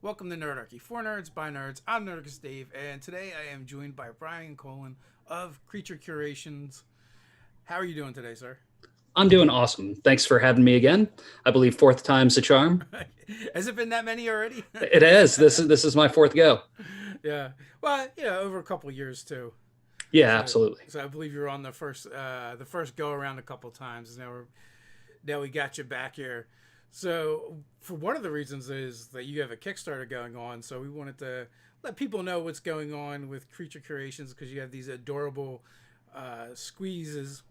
Welcome to Nerdarchy. For nerds, by nerds. I'm Nerdicus Dave, and today I am joined by Brian and Colin of Creature Curations. How are you doing today, sir? I'm doing awesome. Thanks for having me again. I believe fourth time's a charm. Has it been that many already? It is. This is my fourth go. Yeah. Well, over a couple years too. Yeah, So, absolutely. so I believe you were on the first go around a couple times. Now we got you back here. So, for one of the reasons is that you have a Kickstarter going on, so we wanted to let people know what's going on with Creature Creations because you have these adorable squeezes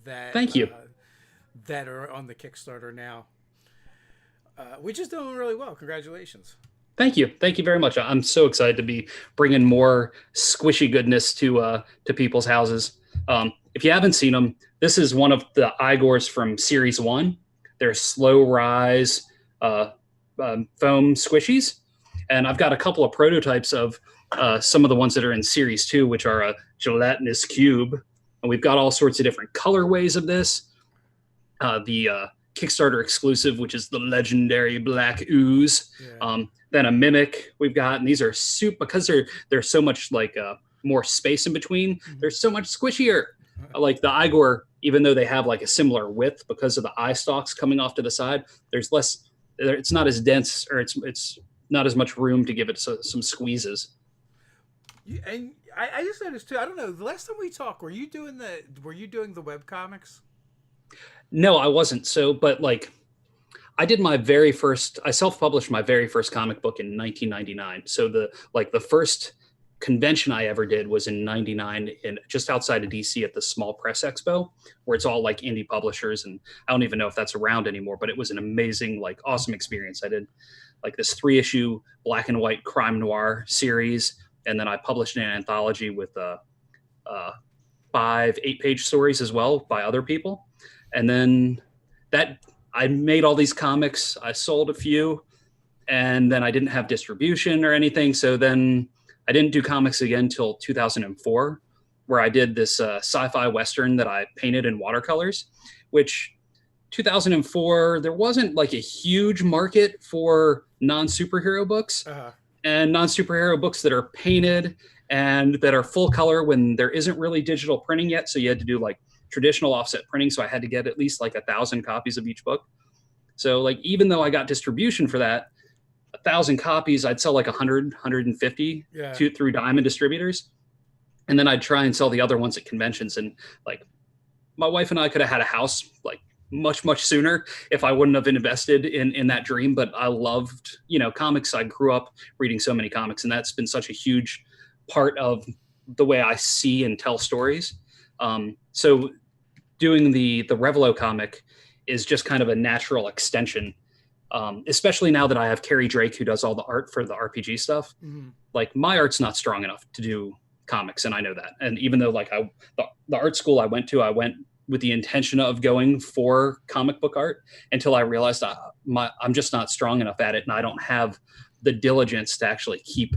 that Thank you. that are on the Kickstarter now, which is doing really well. Congratulations! Thank you. Thank you very much. I'm so excited to be bringing more squishy goodness to people's houses. If you haven't seen them, this is one of the Igors from Series 1. They're slow rise foam squishies. And I've got a couple of prototypes of some of the ones that are in Series 2, which are a gelatinous cube. And we've got all sorts of different colorways of this. The Kickstarter exclusive, which is the legendary Black Ooze. Yeah. Then a Mimic we've got. And these are because there's so much more space in between. They're so much squishier. Like the Igor, even though they have like a similar width because of the eye stalks coming off to the side, there's less. It's not as dense, or it's not as much room to give it some squeezes. And I just noticed too. I don't know. The last time we talked, were you doing the web comics? No, I wasn't. But I did I self-published my very first comic book in 1999. So the first convention I ever did was in 99 in just outside of DC at the Small Press Expo, where it's all like indie publishers. And I don't even know if that's around anymore, but it was an amazing, awesome experience. I did this 3-issue black and white crime noir series. And then I published an anthology with 5 8-page stories as well by other people. And then I made all these comics. I sold a few, and then I didn't have distribution or anything. So then I didn't do comics again until 2004, where I did this sci-fi Western that I painted in watercolors, which 2004, there wasn't a huge market for non-superhero books. And non-superhero books that are painted and that are full color when there isn't really digital printing yet. So you had to do traditional offset printing. So I had to get at least 1,000 copies of each book. So even though I got distribution for that, 1,000 copies, I'd sell 100, 150 through Diamond distributors. And then I'd try and sell the other ones at conventions. And my wife and I could have had a house much, much sooner if I wouldn't have invested in that dream. But I loved, comics. I grew up reading so many comics, and that's been such a huge part of the way I see and tell stories. So doing the Revlo comic is just kind of a natural extension, especially now that I have Carrie Drake, who does all the art for the RPG stuff. Mm-hmm. My art's not strong enough to do comics, and I know that. And even though the art school I went with the intention of going for comic book art, until I realized I'm just not strong enough at it, and I don't have the diligence to actually keep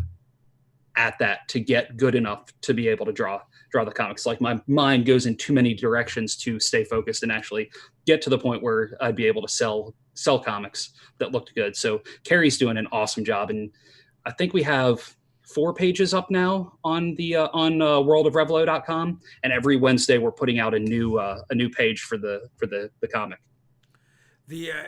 at that to get good enough to be able to draw the comics. My mind goes in too many directions to stay focused and actually get to the point where I'd be able to sell comics that looked good. So Carrie's doing an awesome job, and I think we have 4 pages up now on the on worldofrevlo.com, and every Wednesday we're putting out a new page for the comic.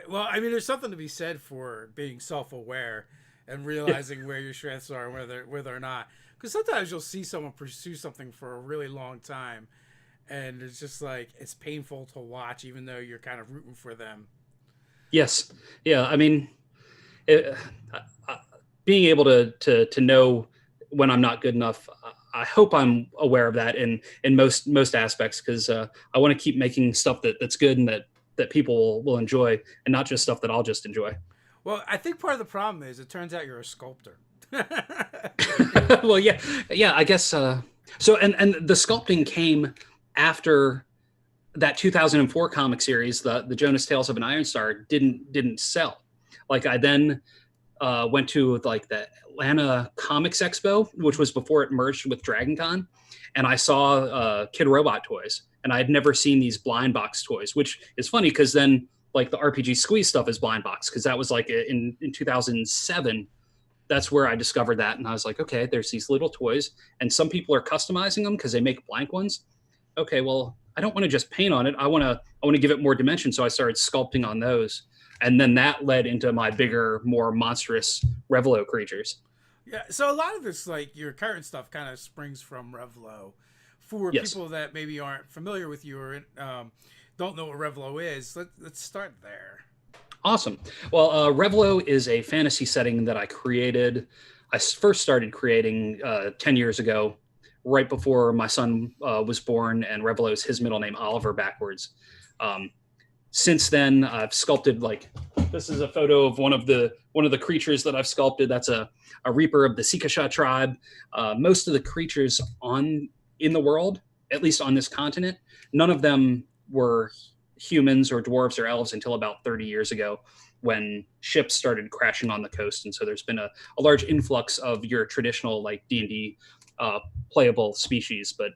Well, I mean, there's something to be said for being self-aware and realizing where your strengths are and whether or not. Because sometimes you'll see someone pursue something for a really long time, and it's just it's painful to watch, even though you're kind of rooting for them. Yes, yeah. I mean, being able to know when I'm not good enough, I hope I'm aware of that in most aspects, because I want to keep making stuff that's good and that people will enjoy, and not just stuff that I'll just enjoy. Well, I think part of the problem is it turns out you're a sculptor. Well, yeah, I guess. So, and the sculpting came after that 2004 comic series, the Jonas Tales of an Iron Star didn't sell. I then went to the Atlanta Comics Expo, which was before it merged with Dragon Con, and I saw Kid Robot toys, and I had never seen these blind box toys, which is funny because then the RPG Squeeze stuff is blind box, because that was in 2007 that's where I discovered that. And I was like, okay, there's these little toys, and some people are customizing them because they make blank ones. Okay, well, I don't want to just paint on it. I want to give it more dimension. So I started sculpting on those. And then that led into my bigger, more monstrous Revlo creatures. Yeah, so a lot of this, like your current stuff, kind of springs from Revlo. For Yes. people that maybe aren't familiar with you or don't know what Revlo is, let's start there. Awesome. Well, Revlo is a fantasy setting that I created. First started creating 10 years ago, right before my son was born, and Revlo is his middle name, Oliver, backwards. Um, since then, I've sculpted, like, this is a photo of one of the creatures that I've sculpted. That's a reaper of the Sikasha tribe. Most of the creatures in the world, at least on this continent, none of them were humans or dwarves or elves until about 30 years ago, when ships started crashing on the coast. And so there's been a large influx of your traditional, like, D&D playable species. But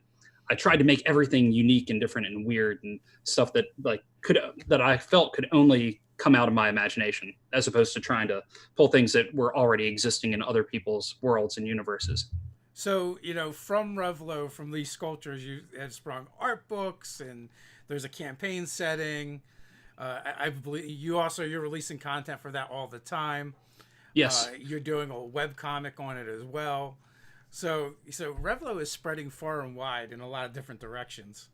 I tried to make everything unique and different and weird and stuff that I felt could only come out of my imagination, as opposed to trying to pull things that were already existing in other people's worlds and universes. So, from Revlo, from these sculptures, you have sprung art books, and there's a campaign setting. I believe you're releasing content for that all the time. Yes, You're doing a webcomic on it as well. So Revlo is spreading far and wide in a lot of different directions.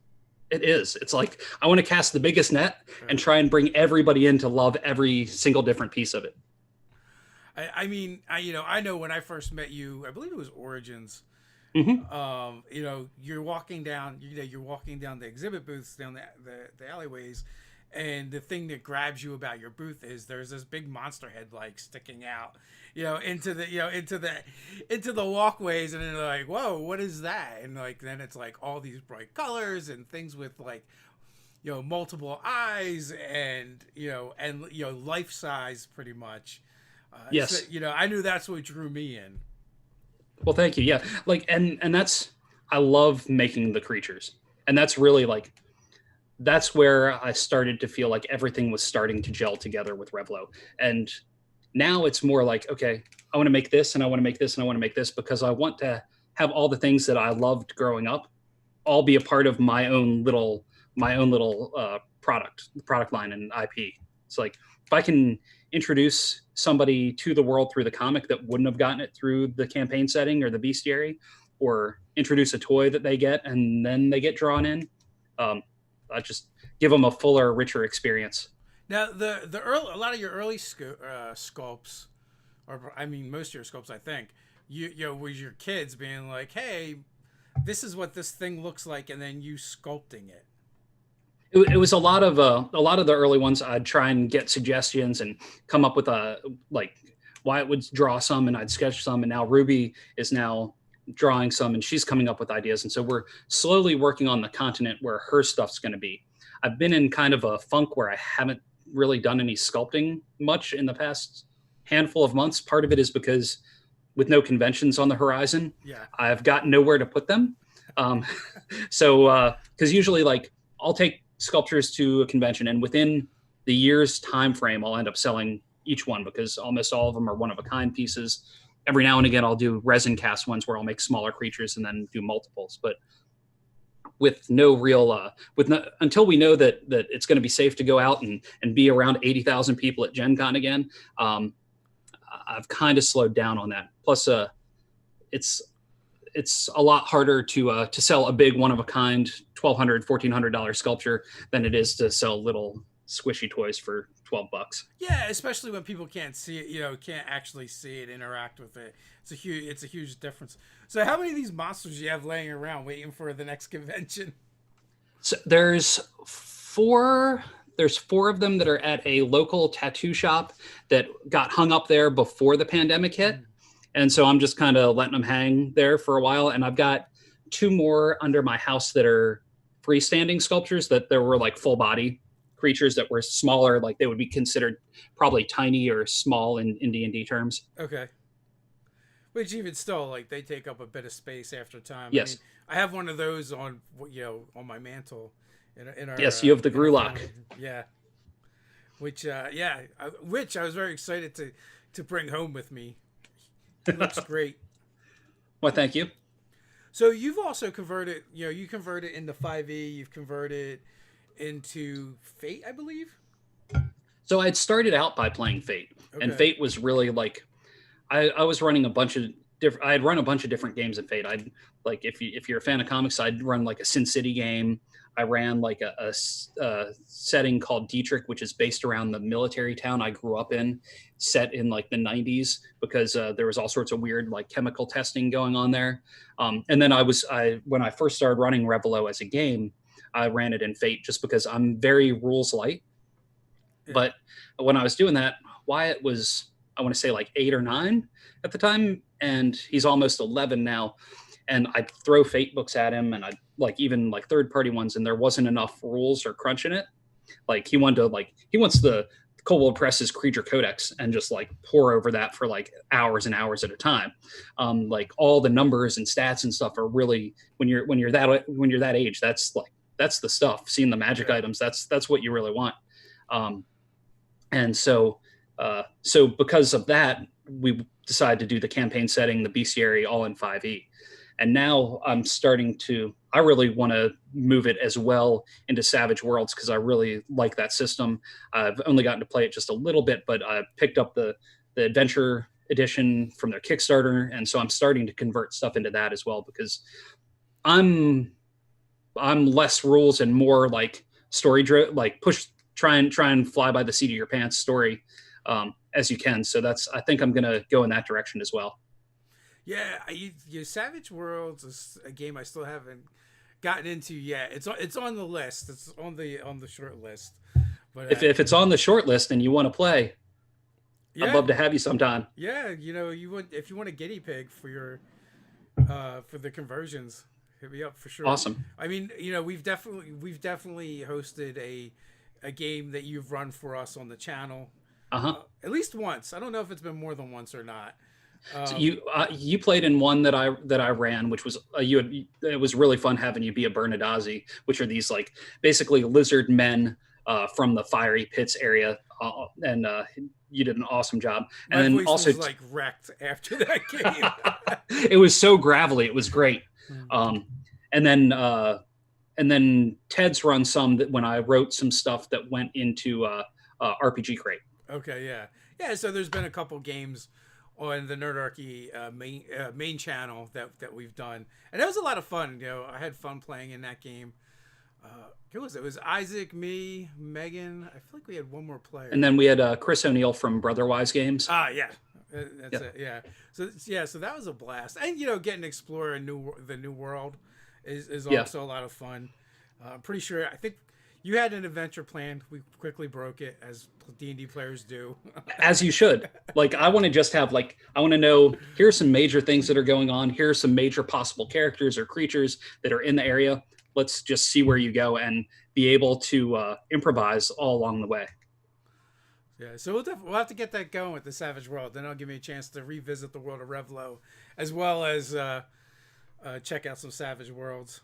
it is. It's like I want to cast the biggest net and try and bring everybody in to love every single different piece of it. I know when I first met you, I believe it was Origins. Hmm. You're walking down, the exhibit booths, down the alleyways, and the thing that grabs you about your booth is there's this big monster head, like, sticking out, into the walkways, and then you're like, whoa, what is that? And, like, then it's like all these bright colors and things with, like, multiple eyes, and life size, pretty much. Yes. I knew that's what drew me in. Well, thank you. Yeah, like, and that's, I love making the creatures, and that's really, like, that's where I started to feel like everything was starting to gel together with Revlo. And now it's more like, okay, I want to make this, and I want to make this, and I want to make this, because I want to have all the things that I loved growing up all be a part of my own little product line and IP. It's like, if I can introduce somebody to the world through the comic that wouldn't have gotten it through the campaign setting or the bestiary, or introduce a toy that they get and then they get drawn in, I just give them a fuller, richer experience. Now, a lot of your early sculpts, or I mean, most of your sculpts, I think, was your kids being like, "Hey, this is what this thing looks like," and then you sculpting it. It was a lot of the early ones. I'd try and get suggestions and come up with like, Wyatt would draw some and I'd sketch some, and now Ruby is now drawing some and she's coming up with ideas. And so we're slowly working on the continent where her stuff's going to be. I've been in kind of a funk where I haven't really done any sculpting much in the past handful of months. Part of it is because, with no conventions on the horizon, Yeah. I've got nowhere to put them. Um, so, because usually, like, I'll take sculptures to a convention, and within the year's time frame, I'll end up selling each one, because almost all of them are one of a kind pieces. Every now and again, I'll do resin cast ones where I'll make smaller creatures and then do multiples. But with no real, until we know that it's going to be safe to go out and be around 80,000 people at Gen Con again, I've kind of slowed down on that. Plus, it's a lot harder to sell a big one of a kind $1,200, $1,400 sculpture than it is to sell little squishy toys for $12. Yeah, especially when people can't see it, can't actually see it, interact with it. It's a huge difference. So, how many of these monsters do you have laying around waiting for the next convention? So there's four of them that are at a local tattoo shop that got hung up there before the pandemic hit. And so I'm just kind of letting them hang there for a while. And I've got two more under my house that are freestanding sculptures, that there were like full body creatures that were smaller, like they would be considered probably tiny or small in D&D terms. Okay. Which, even still, like, they take up a bit of space after time. Yes. I have one of those on my mantle. In our, Yes, you have the in our Grulock. family. Yeah. Which I was very excited to bring home with me. It looks great. Well, thank you. So you've also converted, you converted into 5e, you've converted into Fate, I believe. So I'd started out by playing Fate, and Okay. Fate was really like I was running a bunch of different. I had run a bunch of different games in Fate. I'd like if you're a fan of comics, I'd run like a Sin City game. I ran like a setting called Dietrich, which is based around the military town I grew up in, set in like the 90s because there was all sorts of weird like chemical testing going on there. And then I when I first started running Revlo as a game, I ran it in Fate just because I'm very rules light. Yeah. But when I was doing that, Wyatt was, I want to say like 8 or 9 at the time, and he's almost 11 now. And I'd throw Fate books at him, and I'd like even like third party ones, and there wasn't enough rules or crunch in it. Like he wants the Kobold Press's Creature Codex and just like pour over that for like hours and hours at a time. Like all the numbers and stats and stuff are really when you're that age, that's the stuff. Seeing the magic items, that's what you really want. And so because of that, we decided to do the campaign setting, the bestiary, all in 5e. And now I really want to move it as well into Savage Worlds because I really like that system. I've only gotten to play it just a little bit, but I picked up the Adventure edition from their Kickstarter. And so I'm starting to convert stuff into that as well because I'm less rules and more like story driven, like try and fly by the seat of your pants story as you can. So I think I'm going to go in that direction as well. Yeah, Savage Worlds is a game I still haven't gotten into yet. It's on the list. It's on the short list. But if it's on the short list and you want to play, I'd love to have you sometime. Yeah, if you want a guinea pig for your for the conversions, hit me up for sure. Awesome. I mean, we've definitely hosted a game that you've run for us on the channel. At least once. I don't know if it's been more than once or not. So you played in one that I ran, which was it was really fun having you be a Bernadazzi, which are these like basically lizard men from the fiery pits area, and you did an awesome job. My and voice also was like wrecked after that game. It was so gravelly, it was great. And then Ted's run some that when I wrote some stuff that went into RPG Crate. Okay, yeah. So there's been a couple games on the Nerdarchy main channel that we've done, and that was a lot of fun. I had fun playing in that game. Who was it? It was Isaac, me, Megan. I feel like we had one more player. And then we had Chris O'Neill from Brotherwise Games. Yeah. That's it. Yeah. So that was a blast. And getting to explore the new world is also a lot of fun. I'm pretty sure. I think you had an adventure planned. We quickly broke it, as D&D players do. As you should. Like, I want to just have, I want to know, here are some major things that are going on. Here are some major possible characters or creatures that are in the area. Let's just see where you go and be able to improvise all along the way. Yeah, so we'll have to get that going with the Savage World. Then it'll give me a chance to revisit the world of Revlo, as well as check out some Savage Worlds.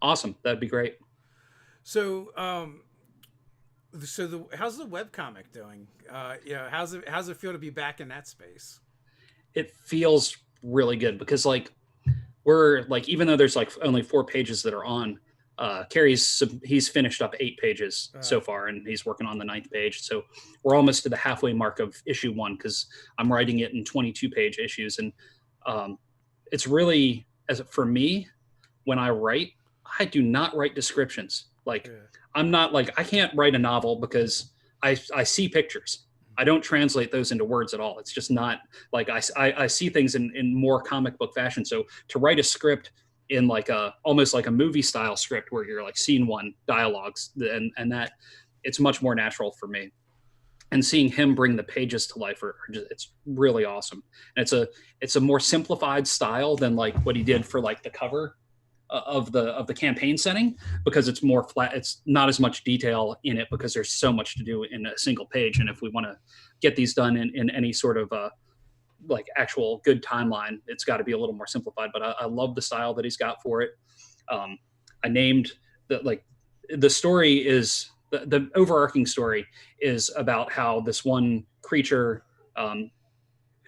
Awesome. That'd be great. So, how's the webcomic doing? How's it feel to be back in that space? It feels really good because we're even though there's only 4 pages that are on, he's finished up 8 pages so far, and he's working on the 9th page. So we're almost to the halfway mark of issue 1 because I'm writing it in 22-page issues, and it's really, for me, when I write, I do not write descriptions. I'm not I can't write a novel because I see pictures. I don't translate those into words at all. It's just not I see things in more comic book fashion. So to write a script in almost like a movie style script where you're scene 1 dialogues and that, it's much more natural for me. And seeing him bring the pages to life it's really awesome. And it's a more simplified style than what he did for the cover of the campaign setting, because it's more flat. It's not as much detail in it because there's so much to do in a single page. And if we want to get these done in any sort of actual good timeline, it's got to be a little more simplified. But I love the style that he's got for it. I named the story is the overarching story is about how this one creature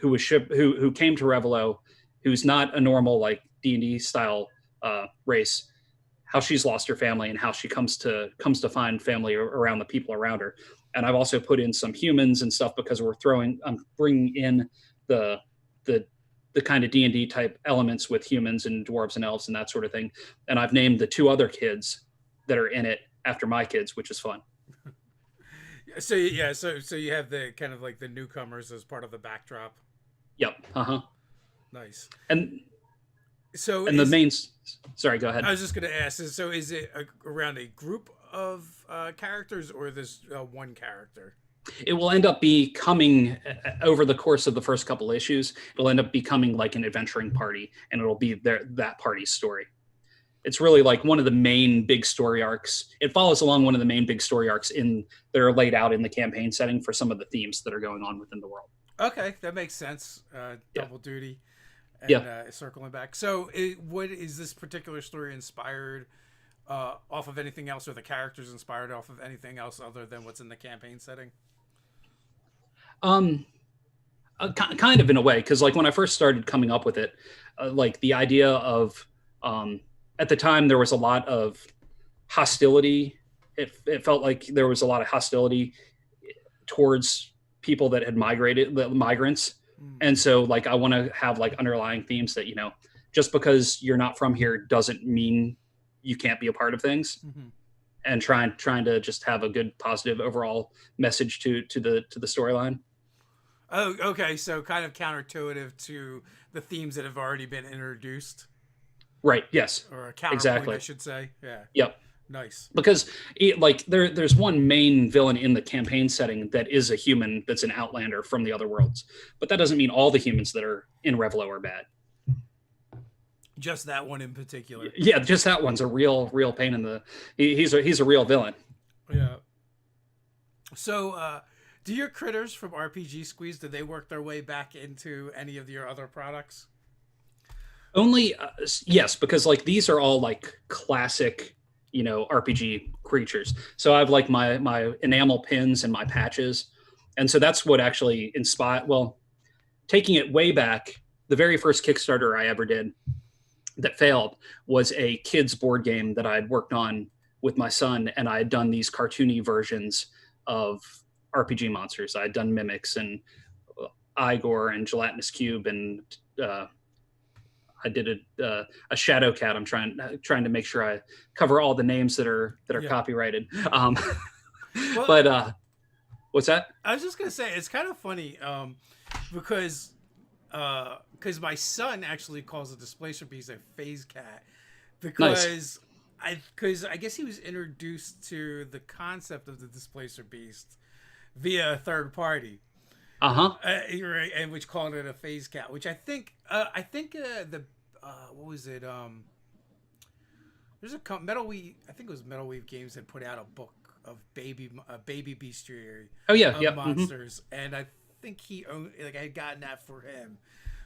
who came to Revlo, who's not a normal like D&D style race, how she's lost her family and how she comes to find family around the people around her. And I've also put in some humans and stuff because I'm bringing in the kind of D&D type elements with humans and dwarves and elves and that sort of thing. And I've named the 2 other kids that are in it after my kids, which is fun. So yeah, so you have the kind of like the newcomers as part of the backdrop. Yep. Nice. And so the main. Sorry, go ahead. I was just going to ask. So is it around a group of characters or this one character? It will end up becoming, over the course of the first couple issues, it'll end up becoming like an adventuring party, and it'll be that party's story. It's really like one of the main big story arcs. It follows along one of the main big story arcs that are laid out in the campaign setting for some of the themes that are going on within the world. Okay, that makes sense. Double duty. And, circling back. So what is this particular story inspired off of anything else, or the characters inspired off of anything else other than what's in the campaign setting? Kind of in a way, because like when I first started coming up with it, like the idea of at the time there was a lot of hostility. It felt like there was a lot of hostility towards people that had migrated, the migrants. And so like I want to have like underlying themes that, just because you're not from here doesn't mean you can't be a part of things. And trying to just have a good positive overall message to the storyline. Oh, okay. So kind of counterintuitive to the themes that have already been introduced. Right. Yes. Or a counterpoint, exactly. I should say. Yeah. Yep. Nice. Because there's one main villain in the campaign setting that is a human that's an outlander from the other worlds, but that doesn't mean all the humans that are in Revlo are bad. Just that one in particular. Yeah, just that one's a real pain in the. He's a real villain. Yeah. So, do your critters from RPG Squeeze, did they work their way back into any of your other products? Only yes, because like these are all like classic, RPG creatures. So I have like my enamel pins and my patches, and so that's what actually inspired. Well, taking it way back, the very first Kickstarter I ever did that failed was a kids board game that I had worked on with my son, and I had done these cartoony versions of RPG monsters. I had done Mimics and Igor and Gelatinous Cube, and I did a Shadow Cat. I'm trying to make sure I cover all the names that are copyrighted. Well, but what's that? I was just gonna say it's kind of funny because my son actually calls the Displacer Beast a phase cat because I guess he was introduced to the concept of the Displacer Beast via a third party. Right, and which called it a phase cat, which I think the what was it? There's a Metal Weave. I think it was Metal Weave Games that put out a book of baby bestiary. Oh yeah, yeah. Monsters, and I think he owned, like, I had gotten that for him.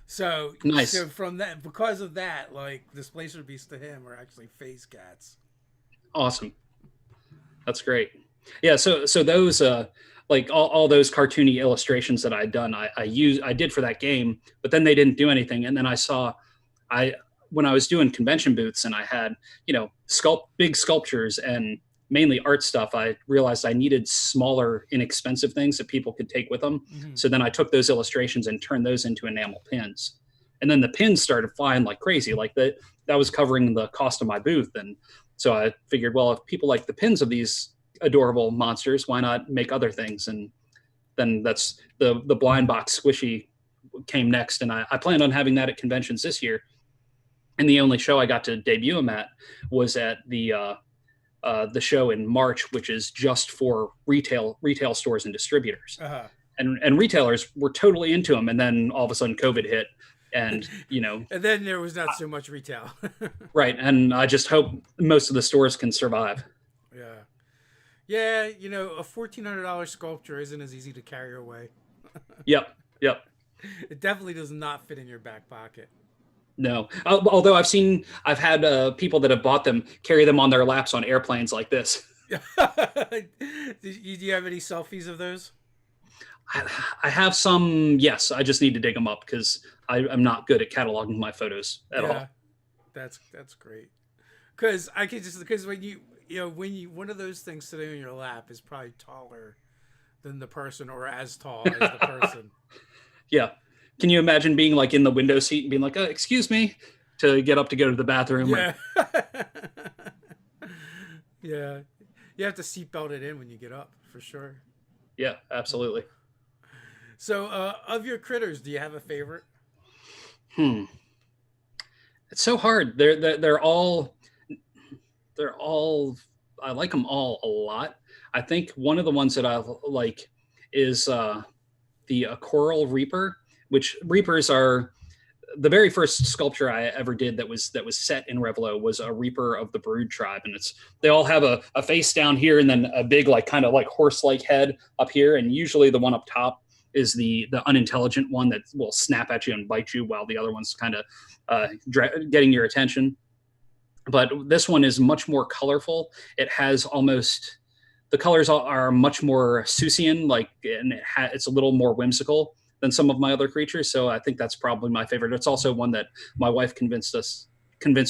So nice. So from that, because of that, like Displacer Beasts to him are actually phase cats. Awesome. That's great. Yeah. So those like all those cartoony illustrations that I'd done, I did for that game, but then they didn't do anything. And then when I was doing convention booths and I had, big sculptures and mainly art stuff, I realized I needed smaller, inexpensive things that people could take with them. Mm-hmm. So then I took those illustrations and turned those into enamel pins. And then the pins started flying like crazy. Like that was covering the cost of my booth. And so I figured, well, if people like the pins of these adorable monsters, why not make other things? And then that's the blind box squishy came next. And I planned on having that at conventions this year. And the only show I got to debut them at was at the show in March, which is just for retail stores and distributors. Uh-huh. And retailers were totally into them. And then all of a sudden COVID hit, and and then there was not so much retail. Right. And I just hope most of the stores can survive. Yeah. A $1,400 sculpture isn't as easy to carry away. Yep. It definitely does not fit in your back pocket. No. Although I've had people that have bought them carry them on their laps on airplanes like this. Do you have any selfies of those? I have some. Yes, I just need to dig them up because I'm not good at cataloging my photos at Yeah, all. that's great. Because I could just because when you one of those things sitting on your lap is probably taller than the person or as tall as the person. Yeah. Can you imagine being like in the window seat and being like, "Excuse me," to get up to go to the bathroom? Or Yeah. Yeah. You have to seatbelt it in when you get up for sure. yeah, absolutely. So, of your critters, do you have a favorite? Hmm. It's so hard. They're all I like them all a lot. I think one of the ones that I like is the coral reaper, which reapers are the very first sculpture I ever did that was set in Revlo was a reaper of the Brood tribe, and it's they all have a face down here and then a big like kind of like horse like head up here, and usually the one up top is the unintelligent one that will snap at you and bite you, while the other one's kind of getting your attention. But this one is much more colorful. It has almost the colors are much more Seussian, like, and it's a little more whimsical than some of my other creatures. So I think that's probably my favorite. It's also one that my wife convinced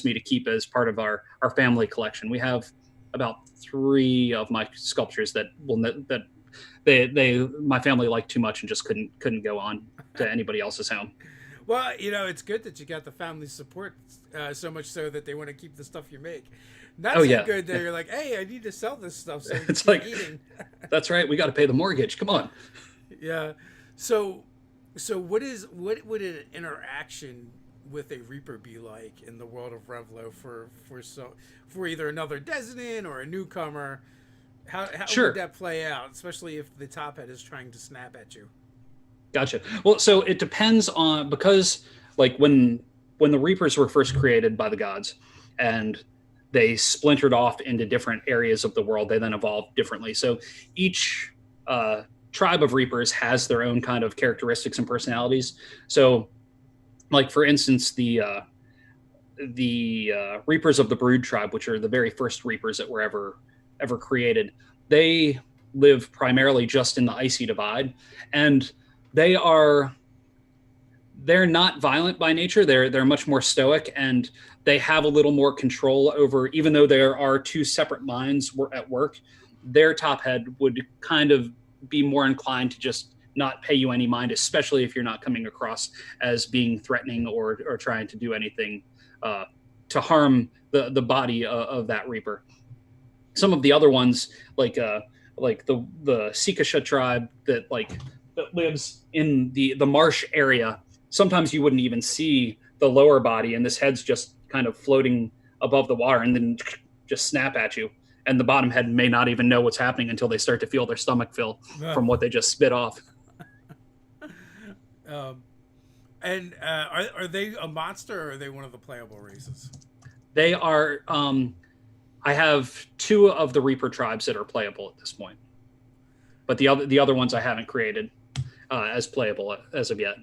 me to keep as part of our family collection. We have about 3 of my sculptures that they my family liked too much and just couldn't go on to anybody else's home. Well, it's good that you got the family support so much so that they want to keep the stuff you make. Not Oh so yeah, good that you're like, hey, I need to sell this stuff so we can it's keep like eating. that's right. We got to pay the mortgage. Come on. Yeah. So, what would an interaction with a Reaper be like in the world of Revlo for either another Desnant or a newcomer? How would Sure. that play out, especially if the top head is trying to snap at you? Gotcha. Well, so it depends on because like when the Reapers were first created by the gods and they splintered off into different areas of the world, they then evolved differently. So each tribe of Reapers has their own kind of characteristics and personalities. So, like for instance, the Reapers of the Brood tribe, which are the very first Reapers that were ever created, they live primarily just in the icy divide, and they are they're not violent by nature. They're much more stoic, and they have a little more control over. Even though there are two separate minds at work, their top head would kind of be more inclined to just not pay you any mind, especially if you're not coming across as being threatening or trying to do anything uh, to harm the body of that reaper. Some of the other ones, like the Sikasha tribe that lives in the marsh area. Sometimes you wouldn't even see the lower body, and this head's just kind of floating above the water, and then just snap at you. And the bottom head may not even know what's happening until they start to feel their stomach fill from what they just spit off. um, and are they a monster or are they one of the playable races? They are. I have 2 of the Reaper tribes that are playable at this point, but the other ones I haven't created as playable as of yet.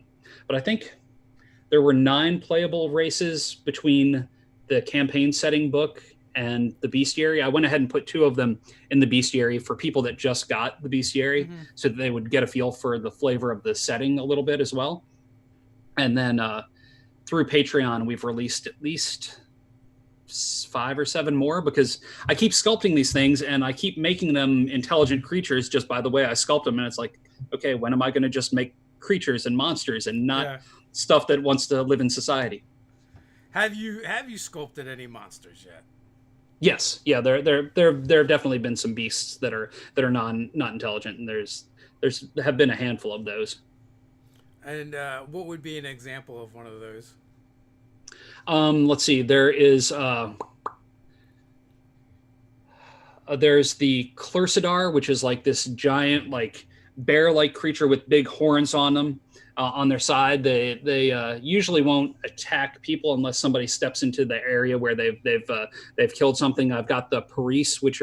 But I think there were 9 playable races between the campaign setting book and the bestiary. I went ahead and put 2 of them in the bestiary for people that just got the bestiary, Mm-hmm. so that they would get a feel for the flavor of the setting a little bit as well. And then through Patreon, we've released at least 5 or 7 more, because I keep sculpting these things and I keep making them intelligent creatures just by the way I sculpt them. And it's like, okay, when am I going to just make creatures and monsters and not Yeah. stuff that wants to live in society? Have you sculpted any monsters yet? Yes, yeah, there have definitely been some beasts that are not intelligent, and there's have been a handful of those. And what would be an example of one of those? Let's see. There's the Clercidar, which is like this giant, like bear-like creature with big horns on them on their side. They usually won't attack people unless somebody steps into the area where they've killed something. I've got the Paris, which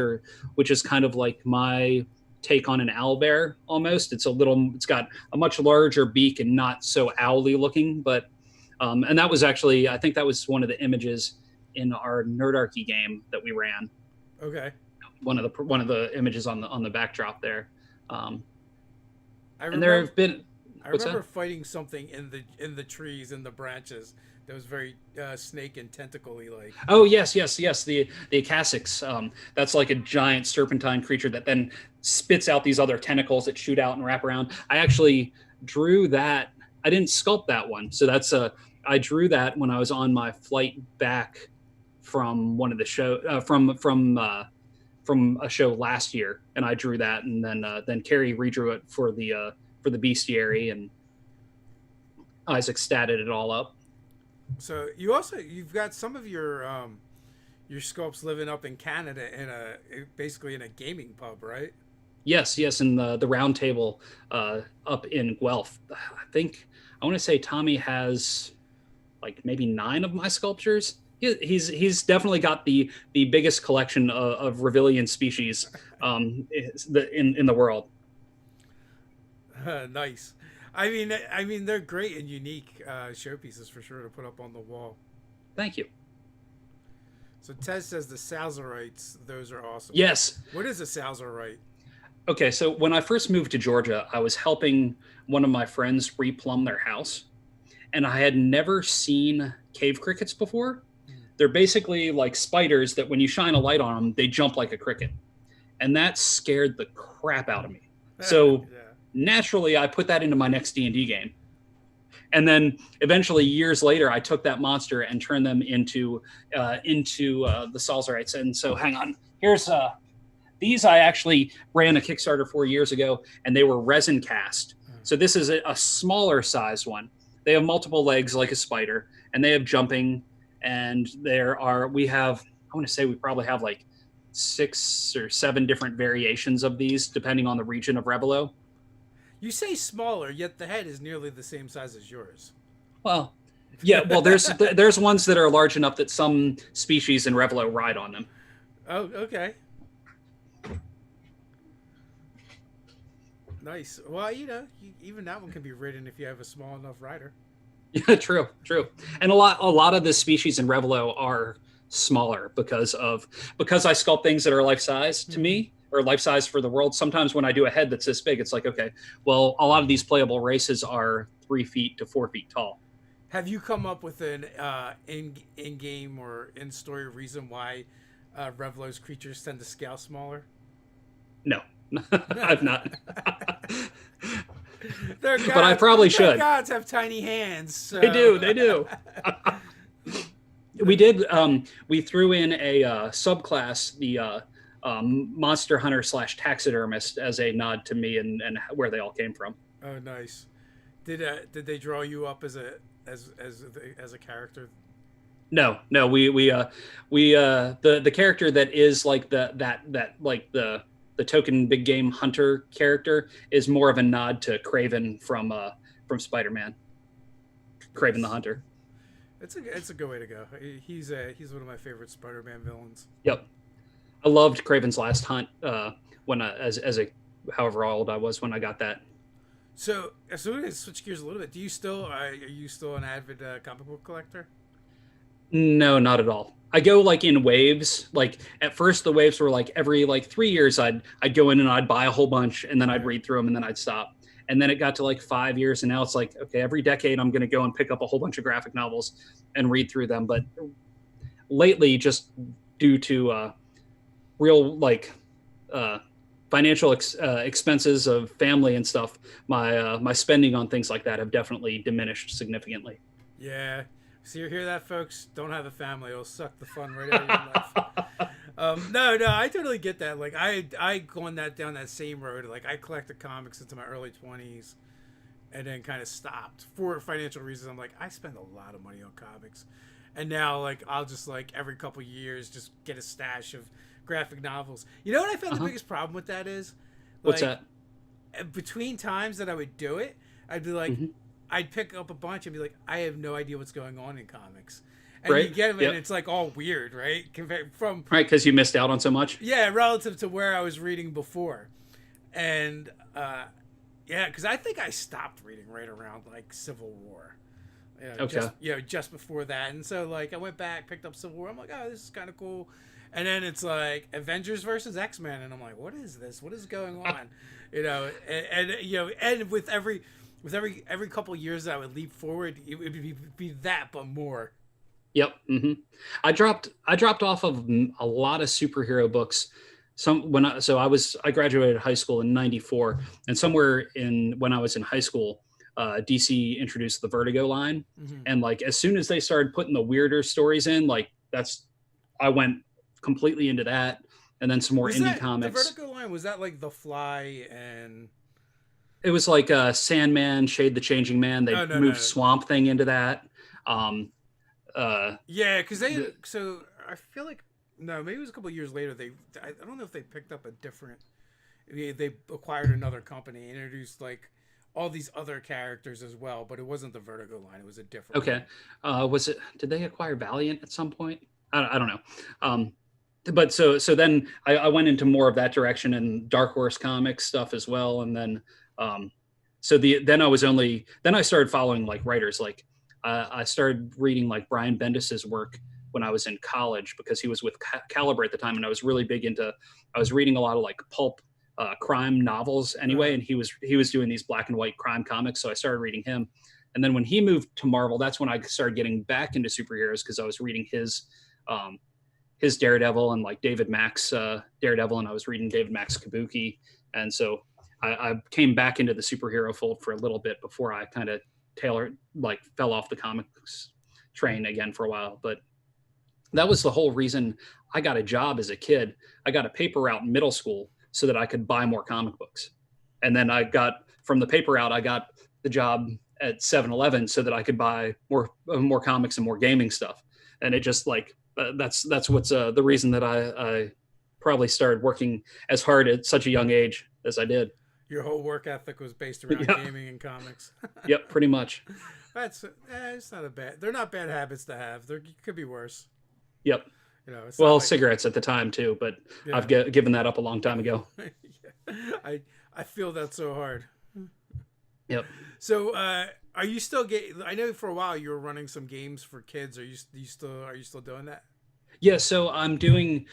is kind of like my take on an owlbear almost. It's got a much larger beak and not so owly looking, but and that was actually, I think that was one of the images in our Nerdarchy game that we ran. Okay. One of the images on the backdrop there. I And there have remember been, I what's remember that? fighting something in the trees, in the branches, that was very snake and tentacle-y like. Oh yes, yes, yes. The Acasics. That's like a giant serpentine creature that then spits out these other tentacles that shoot out and wrap around. I actually drew that. I didn't sculpt that one, so that's a. I drew that when I was on my flight back from one of the show from a show last year, and I drew that, and then Carrie redrew it for the bestiary, and Isaac statted it all up. So you've got some of your sculpts living up in Canada in a basically in a gaming pub, right? Yes, yes, and the round table up in Guelph. I think I want to say Tommy has like maybe 9 of my sculptures. He's definitely got the biggest collection of Revilian species in the world. Nice. I mean, they're great and unique showpieces for sure to put up on the wall. Thank you. So Tez says the Salzarites, those are awesome. Yes. What is a Salzarite? Okay, so when I first moved to Georgia, I was helping one of my friends replumb their house, and I had never seen cave crickets before. They're basically like spiders that when you shine a light on them, they jump like a cricket. And that scared the crap out of me. So Yeah. naturally, I put that into my next D&D game. And then eventually, years later, I took that monster and turned them into the Salzarites. And so, hang on. Here's these I actually ran a Kickstarter 4 years ago, and they were resin cast. So this is a smaller sized one. They have multiple legs like a spider, and they have jumping. And we probably have like 6 or 7 different variations of these, depending on the region of Revlo. You say smaller, yet the head is nearly the same size as yours. Well, yeah. Well, there's ones that are large enough that some species in Revlo ride on them. Oh, okay. Nice. Well, even that one can be ridden if you have a small enough rider. Yeah, true. And a lot of the species in Revlo are smaller because I sculpt things that are life size to me, or life size for the world. Sometimes when I do a head that's this big, it's like, okay, well, a lot of these playable races are 3 feet to 4 feet tall. Have you come up with an in game or in story reason why Revlo's creatures tend to scale smaller? No, I've not. Their gods, but I probably their should. Gods have tiny hands. So. They do. We did. We threw in a subclass, the monster hunter / taxidermist, as a nod to me and where they all came from. Oh, nice. Did they draw you up as a character? No. The character that is like the token big game hunter character is more of a nod to Craven from Spider-Man. Craven the Hunter. It's a good way to go. He's one of my favorite Spider-Man villains. Yep. I loved Craven's Last Hunt when however old I was when I got that. So we're gonna switch gears a little bit. Are you still an avid comic book collector? No, not at all. I go like in waves. Like at first the waves were like every 3 years I'd go in and I'd buy a whole bunch and then I'd read through them and then I'd stop. And then it got to like 5 years and now it's like, okay, every decade I'm going to go and pick up a whole bunch of graphic novels and read through them. But lately, just due to real financial expenses of family and stuff, my spending on things like that have definitely diminished significantly. Yeah. So you hear that, folks? Don't have a family; it'll suck the fun right out of your life. No, I totally get that. Like I gone down that same road. Like I collected comics into my early 20s, and then kind of stopped for financial reasons. I'm like, I spend a lot of money on comics, and now like I'll just like every couple years just get a stash of graphic novels. You know what I found the biggest problem with that is? What's that? Between times that I would do it, I'd be like. I'd pick up a bunch and be like, I have no idea what's going on in comics. And you get them and it's like all weird, right? Right, because you missed out on so much? Yeah, relative to where I was reading before. And, because I think I stopped reading right around, like, Civil War. Okay. Just before that. And so, like, I went back, picked up Civil War. I'm like, oh, this is kind of cool. and then it's like Avengers versus X-Men, and I'm like, what is this? What is going on? You know, and you know, and with every couple of years that I would leap forward, it would be that, but more. Yep. I dropped off of a lot of superhero books. I graduated high school in '94, and somewhere in when I was in high school, DC introduced the Vertigo line, Mm-hmm. and like as soon as they started putting the weirder stories in, like I went completely into that, and then some more Was indie that the comics. Vertigo line? Was that like the Fly and? It was like Sandman, Shade the Changing Man. They Oh no moved no. Swamp Thing into that. Um, Yeah, because they the, so I feel like no, maybe it was a couple of years later. I don't know if they picked up a different. They acquired another company, introduced like all these other characters as well, but it wasn't the Vertigo line. It was a different okay, one. was it? Did they acquire Valiant at some point? I don't know. But so then I went into more of that direction and Dark Horse Comics stuff as well, and then um, then I started following like writers like I started reading like Brian Bendis's work when I was in college because he was with Caliber at the time, and I was really big into. I was reading a lot of like pulp crime novels anyway, and he was doing these black and white crime comics, so I started reading him. And then when he moved to Marvel, that's when I started getting back into superheroes because I was reading his Daredevil and like David Mack's Daredevil, and I was reading David Mack's Kabuki, and so I came back into the superhero fold for a little bit before I kind of fell off the comics train again for a while. But that was the whole reason I got a job as a kid. I got a paper route in middle school so that I could buy more comic books, and then from the paper route I got the job at 7-Eleven so that I could buy more comics and more gaming stuff. And it just like that's what's the reason that I probably started working as hard at such a young age as I did. Your whole work ethic was based around Yeah. gaming and comics. Yep, pretty much. That's it's not a bad. They're not bad habits to have. They could be worse. Yep. You know, it's Well, not like, cigarettes at the time too, but yeah. I've given that up a long time ago. I feel that so hard. Yep. So, are you still I know for a while you were running some games for kids. Are you still doing that? Yeah, so I'm doing.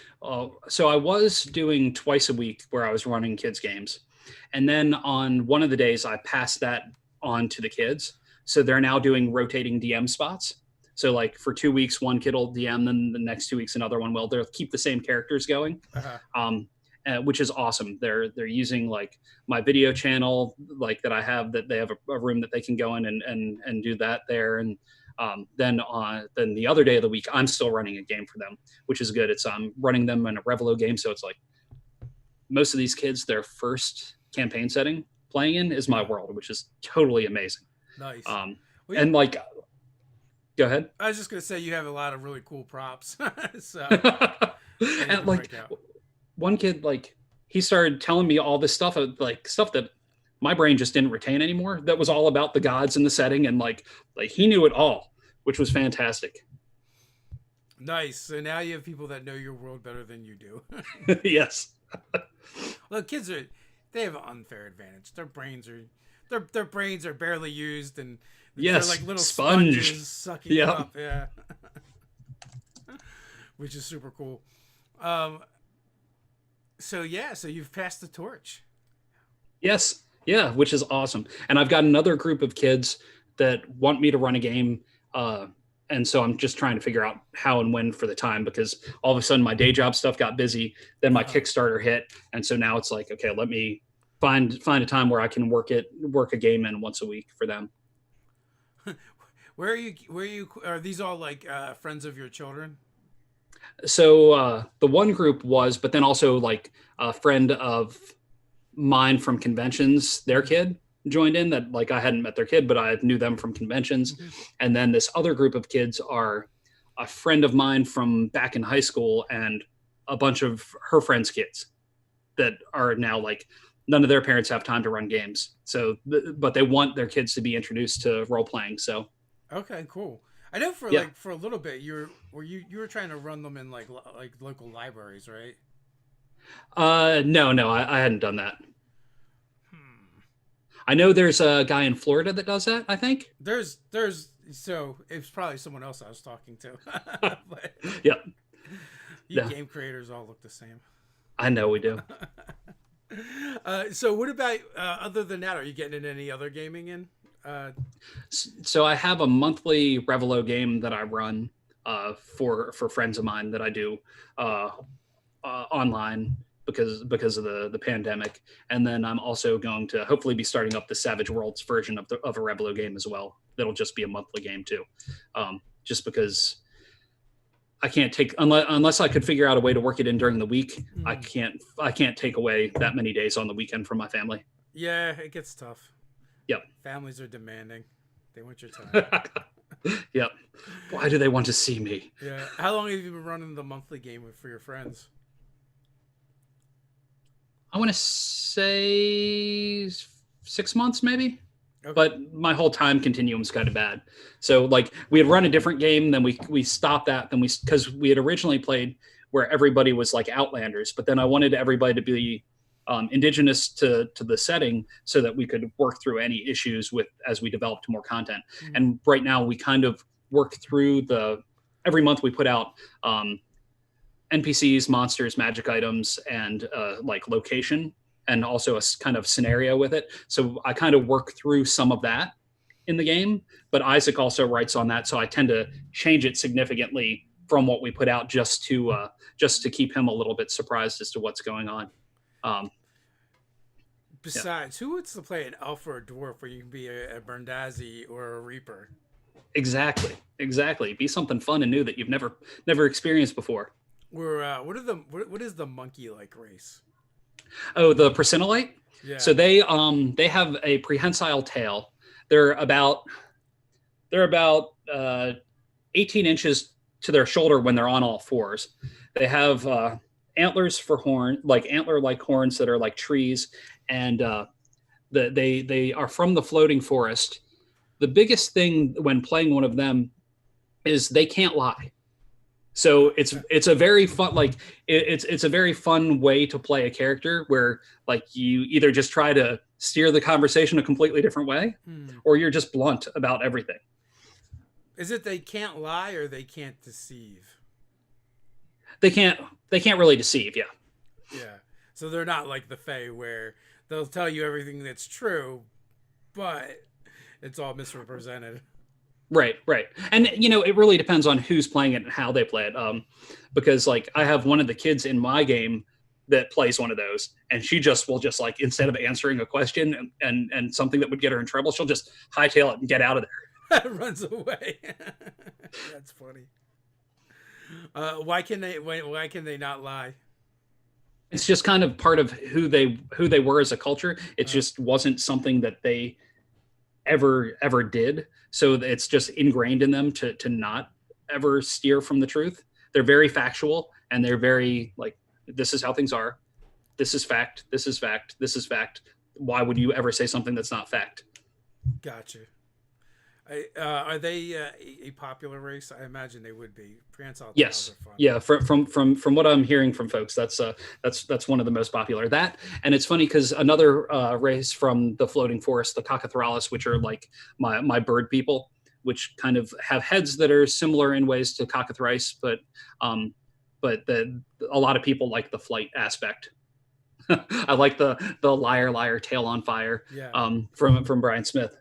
So I was doing twice a week where I was running kids games, and then on one of the days I passed that on to the kids. So they're now doing rotating DM spots. So like for 2 weeks, one kid will DM, then the next 2 weeks another one will. They'll keep the same characters going, which is awesome. They're using like my video channel, like that I have, that they have a room that they can go in and do that there. And then the other day of the week, I'm still running a game for them, which is good. It's running them in a Revlo game, so it's like most of these kids, their first campaign setting playing in is my world, which is totally amazing. Nice. And like, go ahead. I was just gonna say you have a lot of really cool props. So and like one kid, like he started telling me all this stuff, like stuff that my brain just didn't retain anymore. That was all about the gods and the setting, and like he knew it all, which was fantastic. Nice. So now you have people that know your world better than you do. Yes. Look, they have an unfair advantage. Their brains are barely used, and yes, they're like little sponge sponges sucking it up. Yeah. Which is super cool. So you've passed the torch. Yes. Yeah, which is awesome. And I've got another group of kids that want me to run a game. And so I'm just trying to figure out how and when for the time, because all of a sudden my day job stuff got busy. Then my Kickstarter hit. And so now it's like, okay, let me find a time where I can work a game in once a week for them. Where are these all like friends of your children? So the one group was, but then also like a friend of mine from conventions, their kid joined in, that like I hadn't met their kid, but I knew them from conventions. Mm-hmm. And then this other group of kids are a friend of mine from back in high school and a bunch of her friends' kids that are now like, none of their parents have time to run games. So, but they want their kids to be introduced to role playing. So, okay, cool. I know for a little bit you were trying to run them in like local libraries, right? No, I hadn't done that. I know there's a guy in Florida that does that, I think. So it's probably someone else I was talking to. But, yep. You game creators all look the same. I know we do. So what about other than that? Are you getting into any other gaming in? So I have a monthly Revlo game that I run for friends of mine that I do online because of the pandemic, and then I'm also going to hopefully be starting up the Savage Worlds version of a Revlo game as well. That'll just be a monthly game too, just because I can't take unless I could figure out a way to work it in during the week. I can't take away that many days on the weekend from my family. Yeah, it gets tough. Yep. Families are demanding. They want your time. Yep. Why do they want to see me? Yeah. How long have you been running the monthly game for your friends? I want to say 6 months, maybe. Okay. But my whole time continuum is kind of bad. So like we had run a different game, then we stopped that, then because we had originally played where everybody was like Outlanders, but then I wanted everybody to be indigenous to the setting so that we could work through any issues as we developed more content. Mm-hmm. And right now we kind of work through every month we put out NPCs, monsters, magic items, and like location, and also a kind of scenario with it. So I kind of work through some of that in the game, but Isaac also writes on that. So I tend to change it significantly from what we put out just to keep him a little bit surprised as to what's going on. Besides, who wants to play an elf or a dwarf where you can be a Berndazi or a Reaper? Exactly. Be something fun and new that you've never experienced before. What is the monkey-like race? Oh, the Precinolite? Yeah. So they have a prehensile tail. They're about 18 inches to their shoulder when they're on all fours. They have antlers for horn, like antler-like horns that are like trees, and they are from the floating forest. The biggest thing when playing one of them is they can't lie. So it's a very fun, like it's a very fun way to play a character where like you either just try to steer the conversation a completely different way, or you're just blunt about everything. Is it they can't lie or they can't deceive? They can't really deceive. Yeah. Yeah. So they're not like the Fae where they'll tell you everything that's true, but it's all misrepresented. Right. And, it really depends on who's playing it and how they play it. Because, like, I have one of the kids in my game that plays one of those, and she will just like, instead of answering a question and something that would get her in trouble, she'll just hightail it and get out of there. Runs away. That's funny. Why can they not lie? It's just kind of part of who they were as a culture. It just wasn't something that they ever did. So it's just ingrained in them to not ever steer from the truth. They're very factual, and they're very like, this is how things are. This is fact. This is fact. This is fact. Why would you ever say something that's not fact? Gotcha. Are they a popular race? I imagine they would be. Prehensile yes. Are fun. Yeah. From what I'm hearing from folks, that's one of the most popular. That, and it's funny because another race from the floating forest, the Cockathralis, which are like my bird people, which kind of have heads that are similar in ways to Cockathrice, but a lot of people like the flight aspect. I like the liar tail on fire. Yeah. From Brian Smith.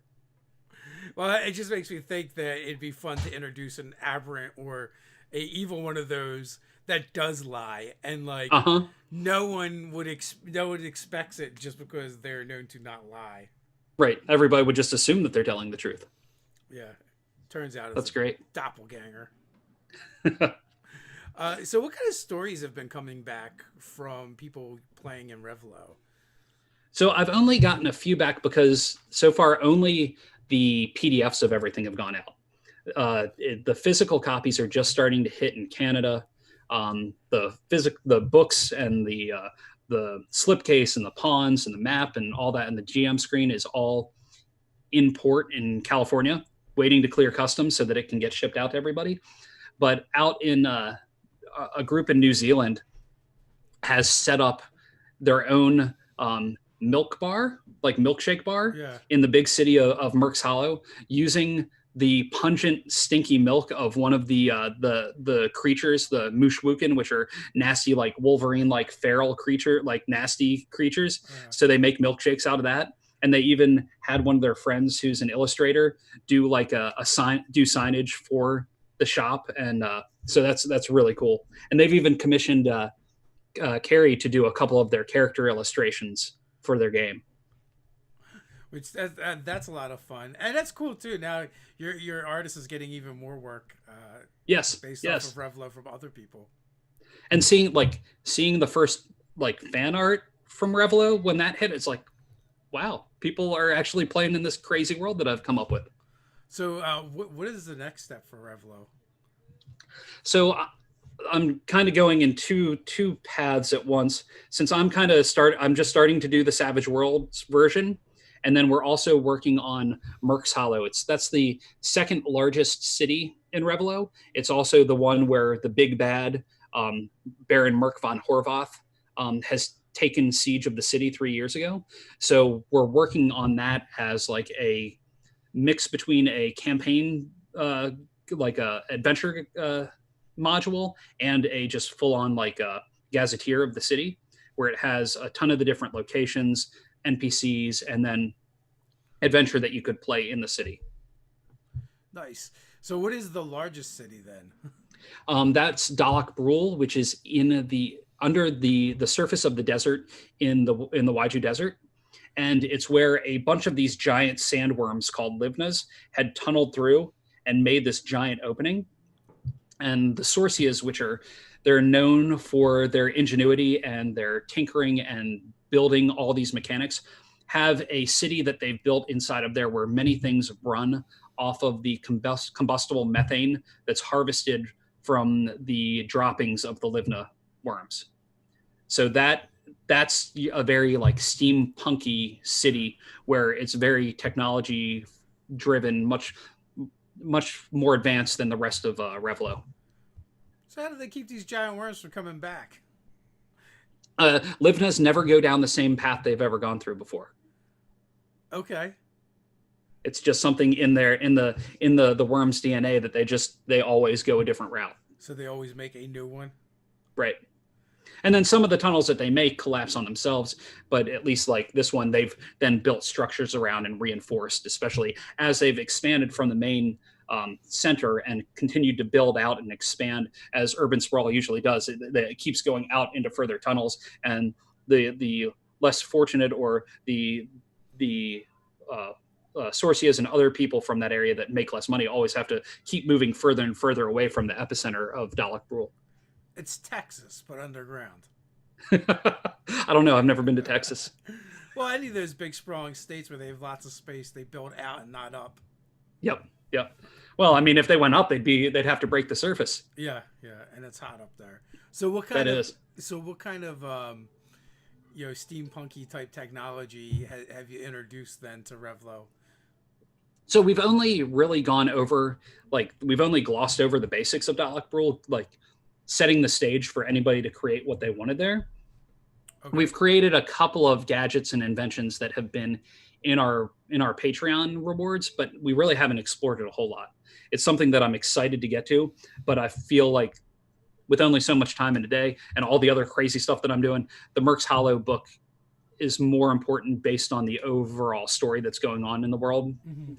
Well, it just makes me think that it'd be fun to introduce an aberrant or a evil one of those that does lie, and like no one expects it just because they're known to not lie. Right. Everybody would just assume that they're telling the truth. Yeah. Turns out that's great. Doppelganger. So what kind of stories have been coming back from people playing in Revlo? So I've only gotten a few back because so far only the PDFs of everything have gone out. The physical copies are just starting to hit in Canada. The books and the slipcase and the pawns and the map and all that and the GM screen is all in port in California, waiting to clear customs so that it can get shipped out to everybody. But out in a group in New Zealand has set up their own milk bar, like milkshake bar, in the big city of Merks Hollow, using the pungent, stinky milk of one of the creatures, the Mushwukin, which are nasty, like Wolverine, like feral creature, like nasty creatures. So they make milkshakes out of that. And they even had one of their friends who's an illustrator do like a signage for the shop, and so that's really cool. And they've even commissioned Carrie to do a couple of their character illustrations for their game. Which that's a lot of fun, and that's cool too. Now your artist is getting even more work. Yes, based off of Revlo from other people. And seeing the first like fan art from Revlo when that hit, it's like, wow, people are actually playing in this crazy world that I've come up with. So what is the next step for Revlo? So I'm kind of going in two paths at once. Since I'm just starting to do the Savage Worlds version. And then we're also working on Merc's Hollow. That's the second largest city in Revlo. It's also the one where the big bad Baron Merc von Horvath has taken siege of the city 3 years ago. So we're working on that as like a mix between a campaign, like a adventure module, and a just full on like a gazetteer of the city, where it has a ton of the different locations, NPCs, and then adventure that you could play in the city. Nice. So what is the largest city then? That's Dalak Brul, which is under the surface of the desert in the Waiju Desert. And it's where a bunch of these giant sandworms called Livnas had tunneled through and made this giant opening. And the Sorcias, they're known for their ingenuity and their tinkering and building all these mechanics, have a city that they've built inside of there where many things run off of the combustible methane that's harvested from the droppings of the Livna worms. So that's a very like steampunky city where it's very technology driven, much more advanced than the rest of Revlo. So how do they keep these giant worms from coming back? Livnas never go down the same path they've ever gone through before. Okay. It's just something in the worm's DNA that they always go a different route. So they always make a new one? Right. And then some of the tunnels that they make collapse on themselves, but at least like this one, they've then built structures around and reinforced, especially as they've expanded from the main center and continued to build out and expand as urban sprawl usually does. It keeps going out into further tunnels, and the less fortunate or the Sorcias and other people from that area that make less money always have to keep moving further and further away from the epicenter of Dalak Brul. It's Texas, but underground. I don't know. I've never been to Texas. Well, any of those big sprawling states where they have lots of space, they build out and not up. Yep. Well, I mean, if they went up, they'd have to break the surface. Yeah, and it's hot up there. So what kind of steampunky type technology have you introduced then to Revlo? So we've only really we've only glossed over the basics of Dalak Brul, like setting the stage for anybody to create what they wanted there. Okay. We've created a couple of gadgets and inventions that have been in our Patreon rewards, but we really haven't explored it a whole lot. It's something that I'm excited to get to, but I feel like with only so much time in a day and all the other crazy stuff that I'm doing, the Merc's Hollow book is more important based on the overall story that's going on in the world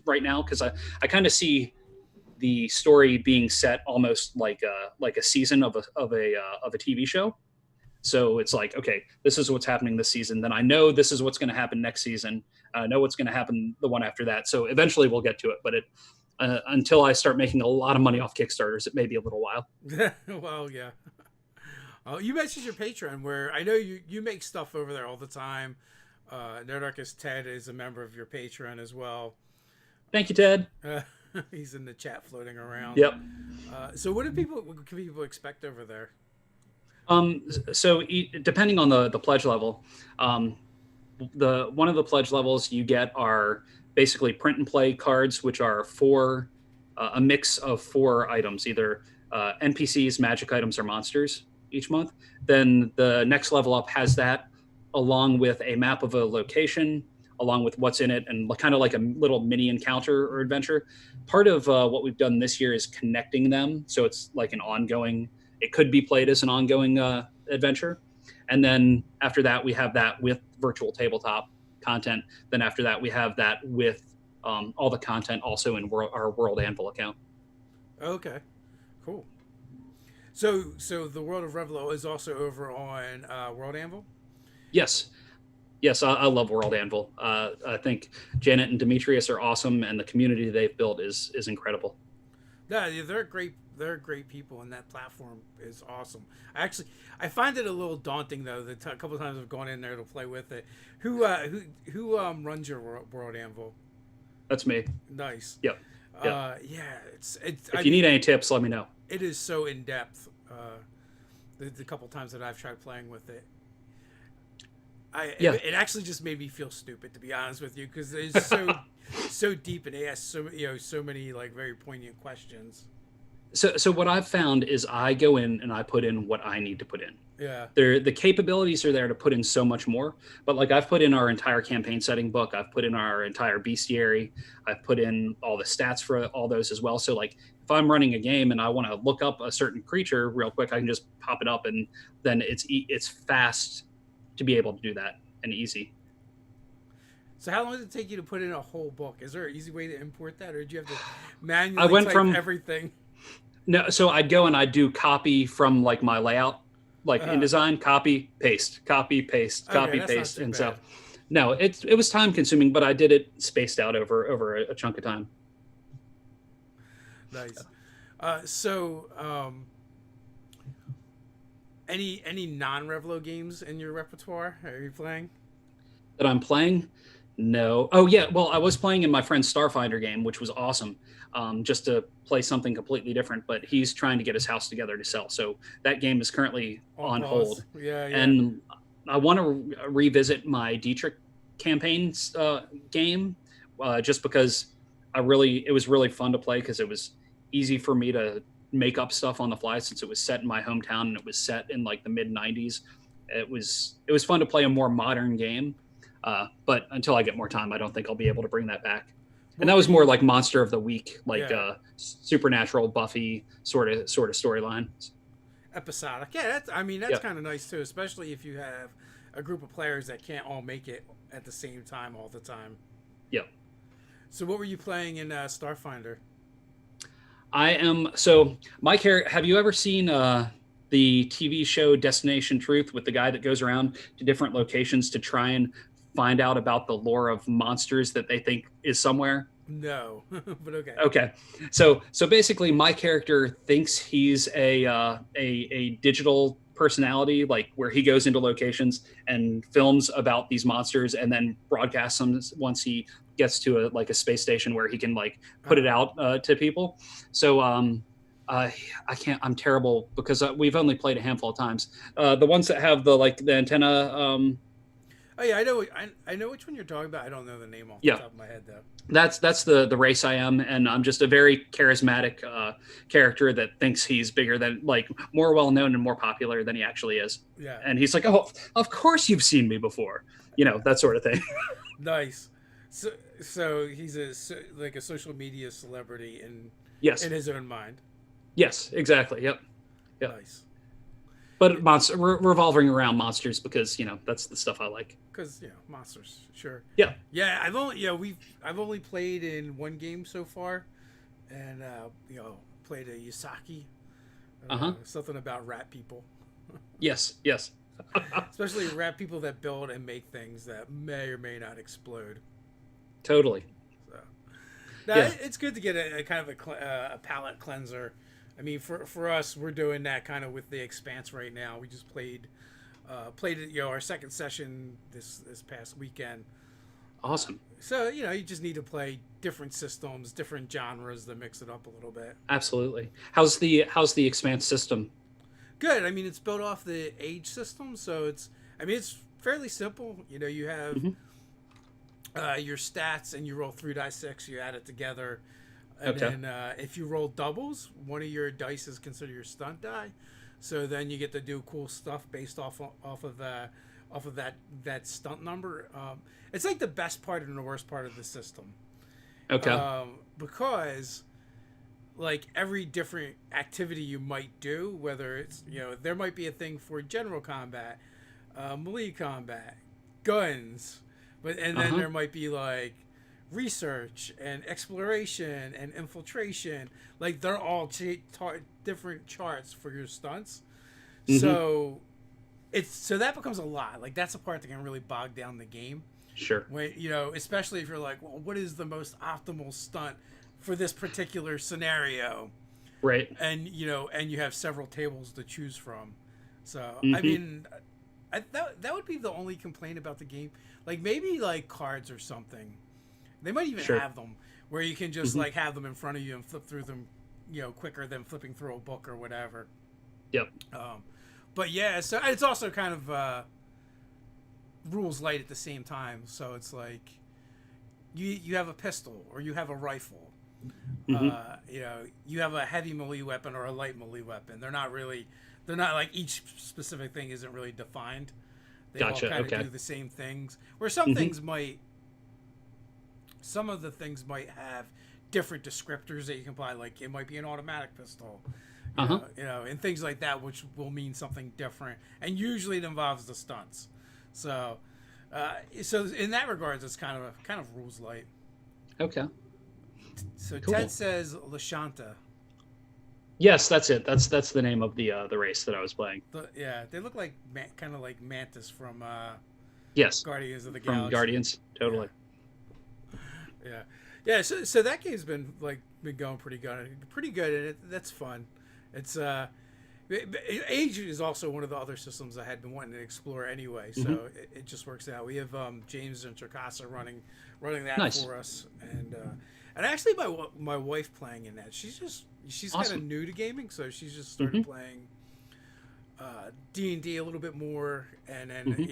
right now. Cause I kind of see the story being set almost like a season of a TV show. So it's like, okay, this is what's happening this season. Then I know this is what's going to happen next season. I know what's going to happen the one after that. So eventually we'll get to it, but until I start making a lot of money off Kickstarters, it may be a little while. Well, yeah. You mentioned your Patreon, where I know you make stuff over there all the time. Nerdarchist Ted is a member of your Patreon as well. Thank you, Ted. He's in the chat floating around. Yep. So what can people expect over there? So depending on the pledge level, one of the pledge levels you get are basically print and play cards, which are a mix of 4 items, either NPCs, magic items, or monsters each month. Then the next level up has that, along with a map of a location, along with what's in it, and kind of like a little mini encounter or adventure. Part of what we've done this year is connecting them, so it's like an ongoing. It could be played as an ongoing adventure, and then after that we have that with virtual tabletop content. Then after that we have that with all the content also in our World Anvil account. Okay, cool. So the World of Revlo is also over on World Anvil. Yes, yes, I love World Anvil. I think Janet and Demetrius are awesome, and the community they've built is incredible. Yeah, they're great. They're great people, and that platform is awesome. I find it a little daunting though. The couple of times I've gone in there to play with it. Who runs your World Anvil? That's me. Nice. Yep. Yeah, it's. If you need any tips, let me know. It is so in depth. The couple times that I've tried playing with it, it actually just made me feel stupid, to be honest with you, because it's so deep, and it asks so many like very poignant questions. So what I've found is I go in and I put in what I need to put in. Yeah. The capabilities are there to put in so much more. But like I've put in our entire campaign setting book, I've put in our entire bestiary, I've put in all the stats for all those as well. So like if I'm running a game and I want to look up a certain creature real quick, I can just pop it up, and then it's fast to be able to do that and easy. So how long does it take you to put in a whole book? Is there an easy way to import that, or did you have to manually type everything? No, so I'd go and I'd do copy from like my layout, like InDesign, copy, paste, copy, paste, copy, paste. And so, no, it was time consuming, but I did it spaced out over a chunk of time. Nice. Any non-Revlo games in your repertoire? Are you playing? That I'm playing? No. Oh yeah. Well, I was playing in my friend's Starfinder game, which was awesome. Just to play something completely different, but he's trying to get his house together to sell. So that game is currently on hold. Yeah. And I want to revisit my Dietrich campaigns game, just because it was really fun to play, because it was easy for me to make up stuff on the fly, since it was set in my hometown and it was set in like the mid 90s. It was fun to play a more modern game. But until I get more time, I don't think I'll be able to bring that back. And that was more like Monster of the Week, like Supernatural, Buffy sort of storyline. Episodic. Yeah, that's kind of nice too, especially if you have a group of players that can't all make it at the same time all the time. Yeah. So what were you playing in Starfinder? My character. Have you ever seen the TV show Destination Truth, with the guy that goes around to different locations to try and find out about the lore of monsters that they think is somewhere? No, but okay. Okay, so basically, my character thinks he's a digital personality, like where he goes into locations and films about these monsters, and then broadcasts them once he gets to a space station where he can like put it out to people. So I can't. I'm terrible because we've only played a handful of times. The ones that have the antenna. Oh yeah, I know which one you're talking about. I don't know the name off the top of my head though. That's the race I am, and I'm just a very charismatic character that thinks he's bigger than, like, more well known and more popular than he actually is. Yeah. And he's like, "Oh, of course you've seen me before," that sort of thing. Nice. So he's a social media celebrity in his own mind. Yes, exactly. Yep. Nice. But revolving around monsters, because that's the stuff I like. Because monsters, sure. Yeah. Yeah, I've only played in one game so far, and played a Yasaki. Something about rat people. Yes. Especially rat people that build and make things that may or may not explode. Totally. So, it's good to get a kind of a palate cleanser. I mean, for us, we're doing that kind of with the Expanse right now. We just played our second session this past weekend. Awesome. So you just need to play different systems, different genres to mix it up a little bit. Absolutely. How's the Expanse system? Good. I mean, it's built off the Age system, so it's fairly simple. You have your stats, and you roll 3d6. You add it together. And then if you roll doubles, one of your dice is considered your stunt die. So then you get to do cool stuff based off of off of that stunt number. It's like the best part and the worst part of the system. Okay. Because like every different activity you might do, whether it's there might be a thing for general combat, melee combat, guns, and then there might be like research and exploration and infiltration. Like they're all different charts for your stunts. So so that becomes a lot. Like that's the part that can really bog down the game. Sure. When especially if you're like, well, what is the most optimal stunt for this particular scenario? Right. And and you have several tables to choose from. So I mean, that would be the only complaint about the game. Like maybe like cards or something. They might even have them where you can just like have them in front of you and flip through them, quicker than flipping through a book or whatever. Yep. But yeah, so it's also kind of rules light at the same time. So it's like you have a pistol or you have a rifle. You have a heavy melee weapon or a light melee weapon. They're not like each specific thing isn't really defined. They all kind of do the same things. Where some things some of the things might have different descriptors that you can apply. Like it might be an automatic pistol, and things like that, which will mean something different. And usually it involves the stunts. So in that regards, it's kind of rules light. Okay. So cool. Ted says Lashanta. Yes, that's it. That's the name of the race that I was playing. They look like kind of like Mantis from yes, Guardians of the Galaxy. From Guardians, totally. Yeah. So that game's been going pretty good, and that's fun. It's Age is also one of the other systems I had been wanting to explore anyway, so it just works out. We have James and Tricasa running that for us, and actually my wife playing in that. She's awesome. Kind of new to gaming, so she's just started playing D&D a little bit more, and then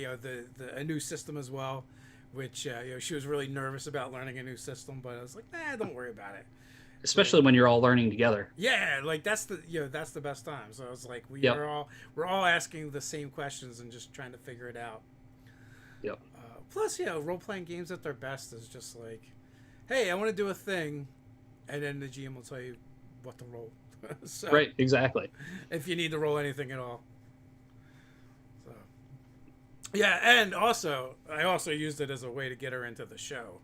a new system as well, which she was really nervous about learning a new system, but I was like, don't worry about it. Especially when you're all learning together. Yeah, like that's the best time. So I was like, we're all asking the same questions and just trying to figure it out. Yep. Plus, role playing games at their best is just like, hey, I want to do a thing, and then the GM will tell you what to roll. So, right, exactly. If you need to roll anything at all. So, yeah, and I also used it as a way to get her into the show.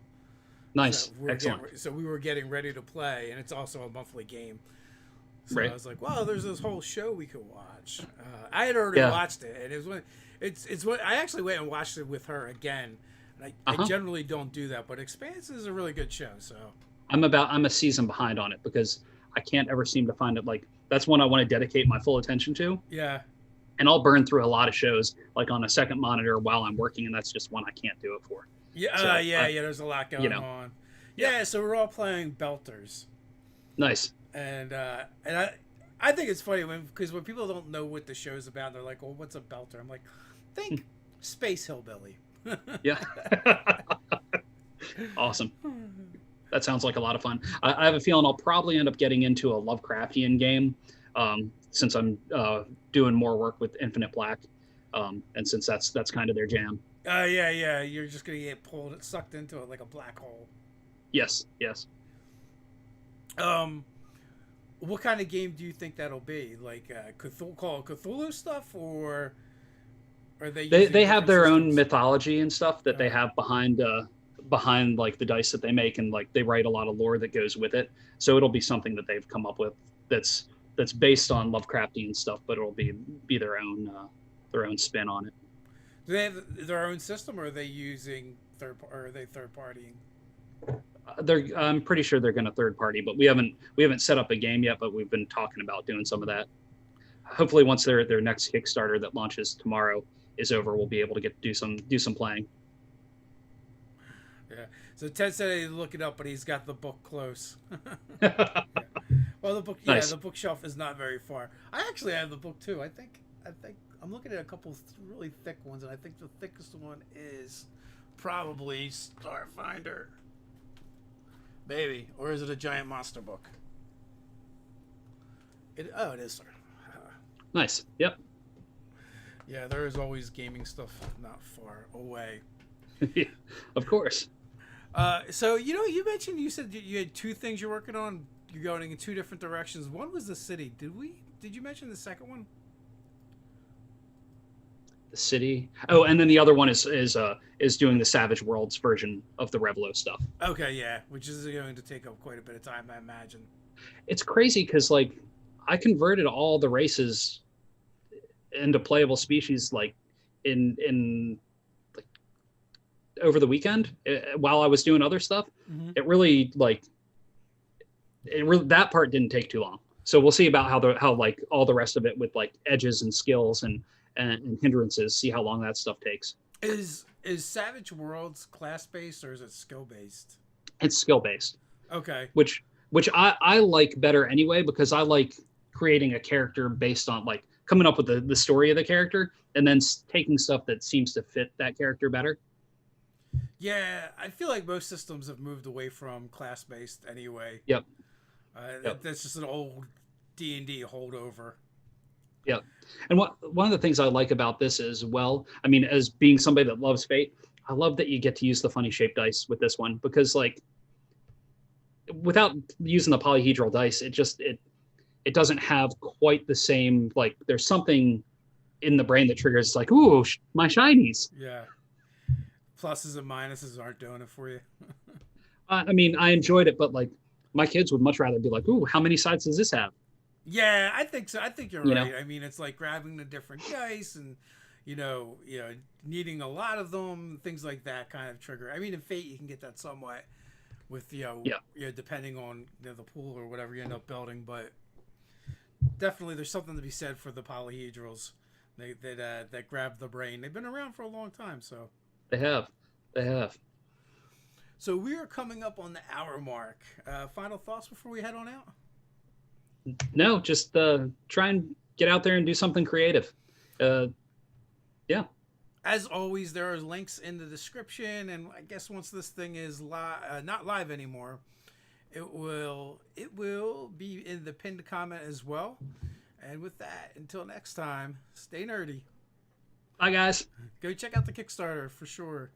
Nice. So Excellent. So we were getting ready to play, and it's also a monthly game. So right. I was like, well, there's this whole show we could watch. I had already watched it, and it's when I actually went and watched it with her again. And I generally don't do that, but Expanse is a really good show. So I'm a season behind on it because I can't ever seem to find it. Like that's one I want to dedicate my full attention to. Yeah. And I'll burn through a lot of shows like on a second monitor while I'm working, and that's just one I can't do it for. Yeah, so, there's a lot going on. Yeah, so we're all playing Belters. Nice. And I think it's funny because when people don't know what the show's about, they're like, "Well, what's a Belter?" I'm like, "Think Space Hillbilly." Yeah. Awesome. That sounds like a lot of fun. I have a feeling I'll probably end up getting into a Lovecraftian game since I'm doing more work with Infinite Black, and since that's kind of their jam. Yeah. You're just gonna get sucked into it like a black hole. Yes. What kind of game do you think that'll be? Like Cthulhu stuff, or are they have their own mythology and stuff that they have behind like the dice that they make, and like they write a lot of lore that goes with it. So it'll be something that they've come up with that's based on Lovecraftian stuff, but it'll be their own spin on it. Do they have their own system, or are they using third partying? I'm pretty sure they're going to third party, but we haven't set up a game yet, but we've been talking about doing some of that. Hopefully once their next Kickstarter that launches tomorrow is over, we'll be able to do some playing. Yeah. So Ted said he'd look it up, but he's got the book close. Yeah. Well, the book, nice. The bookshelf is not very far. I actually have the book too. I think I'm looking at a couple really thick ones, and I think the thickest one is probably Starfinder. Maybe. Or is it a giant monster book? It is. Nice. Yep. Yeah, there is always gaming stuff not far away. Yeah, of course. So you mentioned you said you had two things you're working on. You're going in two different directions. One was the city. Did you mention the second one? The city. Oh, and then the other one is doing the Savage Worlds version of the Revlo stuff. Okay, yeah, which is going to take up quite a bit of time, I imagine. It's crazy because like I converted all the races into playable species like in like over the weekend while I was doing other stuff. Mm-hmm. It really like that part didn't take too long. So we'll see about how like all the rest of it with like edges and skills and hindrances. See how long that stuff takes. Is Savage Worlds class based or is it skill based? It's skill based. Okay. Which I like better anyway because I like creating a character based on like coming up with the story of the character and then taking stuff that seems to fit that character better. Yeah, I feel like most systems have moved away from class based anyway. Yep. That's just an old D&D holdover. Yeah. And one of the things I like about this is, well, I mean, as being somebody that loves Fate, I love that you get to use the funny shaped dice with this one because like without using the polyhedral dice, it doesn't have quite the same, like there's something in the brain that triggers like, ooh, my shinies. Yeah. Pluses and minuses aren't doing it for you. I mean, I enjoyed it, but like my kids would much rather be like, ooh, how many sides does this have? Yeah, I think so. I think you're You right. know? I mean, it's like grabbing the different dice and needing a lot of them, things like that kind of trigger. I mean, in Fate, you can get that somewhat with depending on the pool or whatever you end up building, but definitely there's something to be said for the polyhedrals that grab the brain. They've been around for a long time, so They have. So we are coming up on the hour mark. Final thoughts before we head on out? No, just try and get out there and do something creative. Yeah. As always, there are links in the description, and I guess once this thing is not live anymore, it will be in the pinned comment as well. And with that, until next time, stay nerdy. Bye, guys. Go check out the Kickstarter for sure.